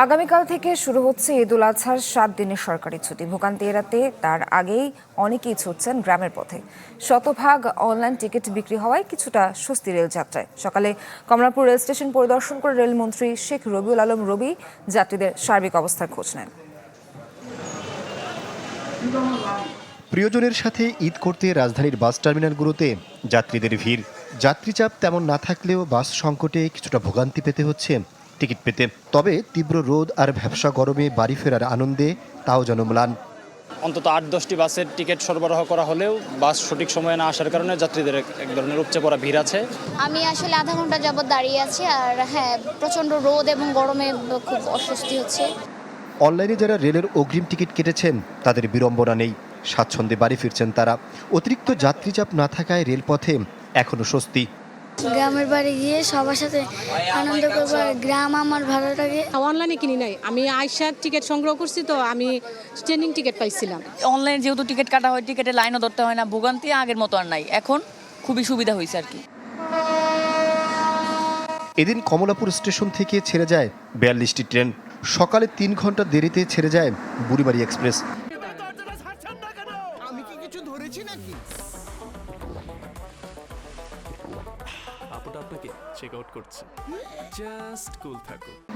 আগামীকাল থেকে শুরু হচ্ছে ঈদ উল আজহার 7 দিনের সরকারি ছুটি। ভোগান্তি এড়াতে তার আগেই অনেকেই ছুটছেন গ্রামের পথে। শতভাগ অনলাইন টিকিট বিক্রি হওয়ায় কিছুটা স্বস্তি রেল যাত্রায়। সকালে কমলাপুর রেল স্টেশন পরিদর্শন করে রেলমন্ত্রী শেখ রবিউল আলম রবি যাত্রীদের সার্বিক অবস্থার খোঁজ নেন। প্রিয়জনের সাথে ঈদ করতে রাজধানীর বাস টার্মিনালগুলোতে যাত্রীদের ভিড়। যাত্রীচাপ তেমন না থাকলেও বাস সংকটে কিছুটা ভোগান্তি পেতে হচ্ছে টিকিট পেতে। তবে তীব্র রোদ আর ভ্যাপসা গরমে বাড়ি ফেরার আনন্দে তাও যেন ম্লান। অন্তত ৮-১০টি বাসের টিকিট সরবরাহ করা হলেও বাস সঠিক সময়ে না আসার কারণে যাত্রীদের এক ধরনের উপচে পড়া ভিড় আছে। আমি আসলে আধা ঘন্টা যাবত দাঁড়িয়ে আছি, আর হ্যাঁ, প্রচণ্ড রোদ এবং গরমে খুব অস্বস্তি হচ্ছে। অনলাইনে যারা রেলের অগ্রিম টিকিট কেটেছেন তাদের বিড়ম্বনা নেই, স্বাচ্ছন্দ্যে বাড়ি ফিরছেন তারা। অতিরিক্ত যাত্রীচাপ না থাকায় রেলপথে এখনো স্বস্তি। গ্রামের বাড়ি গিয়ে সবার সাথে আনন্দ করবো। গ্রাম আমার ভালো লাগে। অনলাইনে কিনি নাই, আমি আইসার টিকিট সংগ্রহ করছি, তো আমি ট্রেনিং টিকিট পাইছিলাম। অনলাইনে যেহেতু টিকিট কাটা হয়, টিকিটে লাইনও ধরতে হয় না, ভোগান্তি আগের মতো আর নাই। এখন খুবই সুবিধা হয়েছে আর কি। এদিন কমলাপুর স্টেশন থেকে ছেড়ে যায় ৪২টি ট্রেন। সকালে ৩ ঘন্টা দেরিতে ছেড়ে যায় বুড়িমারি এক্সপ্রেস।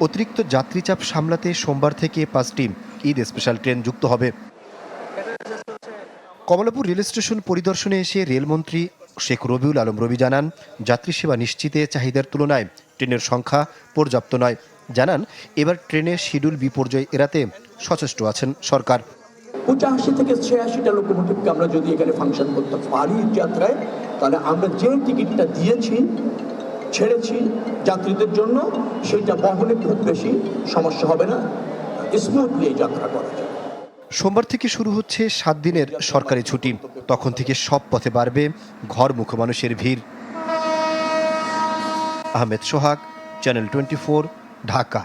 অতিরিক্ত যাত্রীচাপ সামলাতে সোমবার থেকে 5টি ঈদ স্পেশাল ট্রেন যুক্ত হবে। কমলাপুর রেল স্টেশন পরিদর্শনে এসে রেলমন্ত্রী শেখ রবিউল আলম রবি জানান, যাত্রী সেবা নিশ্চিতে চাহিদার তুলনায় ট্রেনের সংখ্যা পর্যাপ্ত নয়। জানান, এবার ট্রেনের শিডিউল বিপর্যয় এড়াতে সচেষ্ট আছেন সরকার। 85 থেকে 86টা লোকোমোটিভকে আমরা যদি এখানে ফাংশন করতে পারি যাত্রায়, তাহলে আমরা যে টিকিটটা দিয়েছি ছেড়েছি যাত্রীদের জন্য, সেটা বহনে খুব বেশি সমস্যা হবে না, স্মুথলি যাত্রা করা যায়। সোমবার থেকে শুরু হচ্ছে 7 দিনের সরকারি ছুটি। তখন থেকে সব পথে বাড়বে ঘরমুখো মানুষের ভিড়। আহমেদ সোহাগ, চ্যানেল 24, ঢাকা।